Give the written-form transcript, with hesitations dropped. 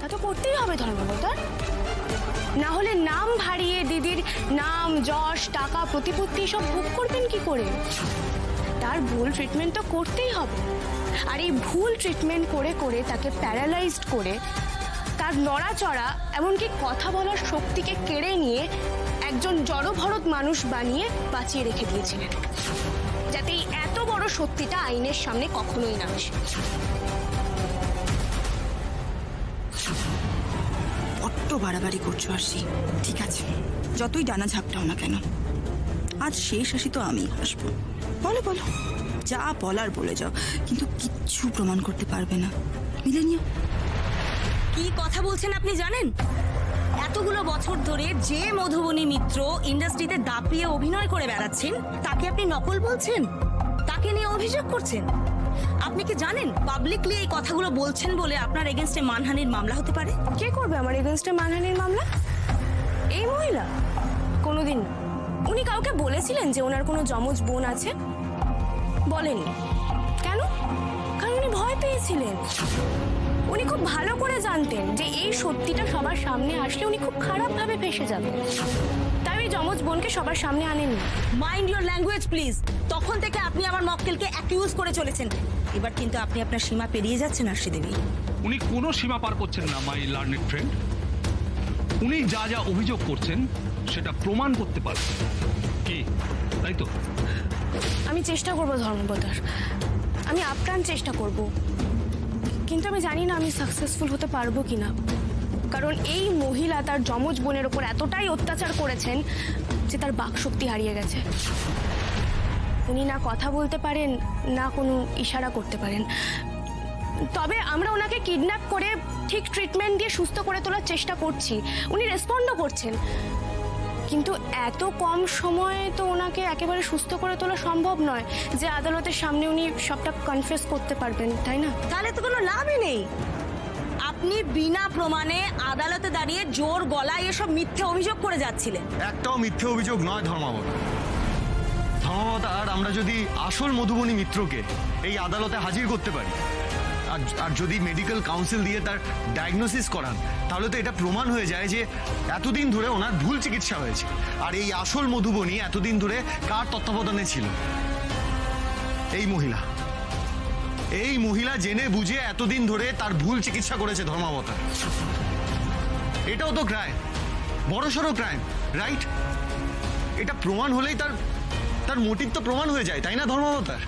তা তো করতেই হবে ধর্মাবতার, না হলে নাম হারিয়ে দিদির নাম যশ টাকা প্রতিপত্তি সব ভোগ করবেন কি করে? তার ভুল ট্রিটমেন্ট তো করতেই হবে। আর এই ভুল ট্রিটমেন্ট করে করে তাকে প্যারালাইজড করে, তার নড়াচড়া এমনকি কথা বলার শক্তিকে কেড়ে নিয়ে একজন জড়ভরত মানুষ বানিয়ে বাঁচিয়ে রেখে দিয়েছিলেন, যাতে এই এত বড় সত্যিটা আইনের সামনে কখনোই না আসে। বড্ড বাড়াবাড়ি করছো আরশি। ঠিক আছে, যতই ডানা ঝাপটাও না কেন, আজ শেষ হাসি তো আমি হাসবো। বলো বলো, যা বলার বলে যাও, কিন্তু কিচ্ছু প্রমাণ করতে পারবে না। মিলে নিও। কি কথা বলছেন আপনি জানেন? এতগুলো বছর ধরে যে মধুবনী মিত্র ইন্ডাস্ট্রিতে দাপিয়ে অভিনয় করে বেড়াচ্ছেন, তাকে আপনি নকল বলছেন, তাকে নিয়ে অভিযোগ করছেন। আপনি কি জানেন পাবলিকলি এই কথাগুলো বলছেন বলে আপনার এগেইনস্টে মানহানির মামলা হতে পারে? কে করবে আমার এগেইনস্টে মানহানির মামলা? এই মহিলা? কোনোদিন না। উনি কাউকে বলেছিলেন যে ওনার কোনো যমজ বোন আছে? বলেননি। কেন? কারণ উনি ভয় পেয়েছিলেন। উনি খুব ভালো করে জানতেন যে এই সত্যিটা সবার সামনে আসলে উনি খুব খারাপভাবে ফেঁসে যাবেন, তাই ওই যমজ বোনকে সবার সামনে আনেননি। Mind your language please. তখন থেকে আপনি আমার মক্কেলকে অ্যাকিউজ করে চলেছেন, এবার কিন্তু আপনি আপনার সীমা পেরিয়ে যাচ্ছেন আরশি দেবী। উনি কোনো সীমা পার করছেন না মাই লার্নেড ফ্রেন্ড। উনি যা যা অভিযোগ করছেন সেটা প্রমাণ করতে পারবেন কি, তাই তো? আমি চেষ্টা করব ধর্মবতার, আমি আপ্রাণ চেষ্টা করব, কিন্তু আমি জানি না আমি সাকসেসফুল হতে পারবো কিনা। কারণ এই মহিলা তার যমজ বোনের ওপর এতটাই অত্যাচার করেছেন যে তার বাকশক্তি হারিয়ে গেছে। উনি না কথা বলতে পারেন, না কোনো ইশারা করতে পারেন। তবে আমরা ওনাকে কিডন্যাপ করে ঠিক ট্রিটমেন্ট দিয়ে সুস্থ করে তোলার চেষ্টা করছি, উনি রেসপন্ডও করছেন, কিন্তু এত কম সময়ে তো ওনাকে একেবারে সুস্থ করে তোলা সম্ভব নয় যে আদালতের সামনে উনি সবটা কনফেস করতে পারবেন, তাই না? তাহলে তো কোনো লাভই নেই। আপনি বিনা প্রমাণে আদালতে দাঁড়িয়ে জোর গলায় এসব মিথ্যে অভিযোগ করে যাচ্ছিলেন। একটাও মিথ্যে অভিযোগ নয় ধর্মাবতার। ধর্মাবতার, আমরা যদি আসল মধুবনী মিত্রকে এই আদালতে হাজির করতে পারি আর যদি মেডিকেল কাউন্সিল দিয়ে তার ডায়াগনোসিস করান, তাহলে তো এটা প্রমাণ হয়ে যায় যে এতদিন ধরে ওনার ভুল চিকিৎসা হয়েছে। আর এই আসল মধুবনী এতদিন ধরে কার তত্ত্বাবধানে ছিল? এই মহিলা। এই মহিলা জেনে বুঝে এতদিন ধরে তার ভুল চিকিৎসা করেছে ধর্মাবতার। এটাও তো ক্রাইম, বড়সড় ক্রাইম, রাইট? এটা প্রমাণ হলেই তার মোটিভ তো প্রমাণ হয়ে যায়, তাই না ধর্মাবতার?